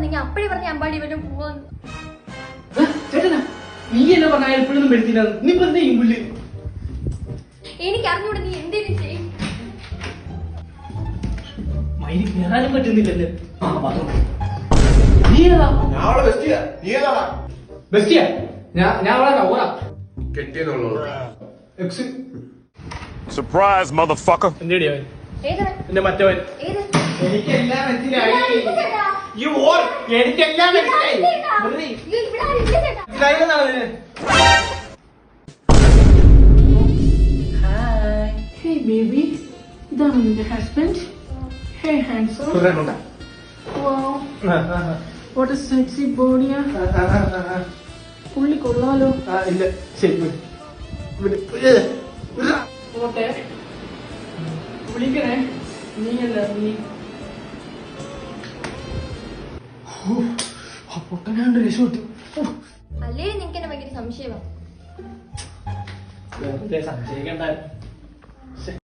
നിങ്ങൾ അപ്പഴേ പറഞ്ഞ അമ്പാടി വരും പോവാൻ. ചേട്ടനാ നീ എന്നെ പറഞ്ഞ എപ്പോഴൊന്നും പെടുത്തില്ല. നീ പറഞ്ഞ പുല്ല് എനിക്ക് അറിഞ്ഞൂടെ, നീ എന്തേലും ചെയ്യും. മൈരി കയറാനും പറ്റുന്നില്ലല്ലേ. നീ ഏതാ? ബെസ്റ്റിയാ? ഞാൻ അവളെ ലവറാ. Surprise, motherfucker. എന്റെ അവൻ ഏതവൻ? എന്റെ മറ്റവൻ. ഏത്? എനിക്കെല്ലാം മനസ്സിലായി. ഇല്ല ചേട്ടാ. എനിക്കെല്ലാം മനസ്സിലായി. ഇവിടെ ആരും ഇല്ല ചേട്ടാ. മനസ്സിലായില്ലെന്നാണ് ഇതിന്. Hi. Hey baby, ഇതാണ് നിന്റെ husband. Hey handsome. സുഖാണോടാ? Wow, what a sexy body. പുള്ളി കൊള്ളാലോ. ഇല്ല ശരി പോട്ടെ. വിളിക്കണേ. നീയല്ല നീ. പൊട്ടനാണ്ട് രക്ഷപ്പെട്ടു. അല്ലേ നിനക്ക് എന്നെ ഭയങ്കര സംശയമാണ്. വെറുതെ സംശയിക്കണ്ടായിരുന്നു.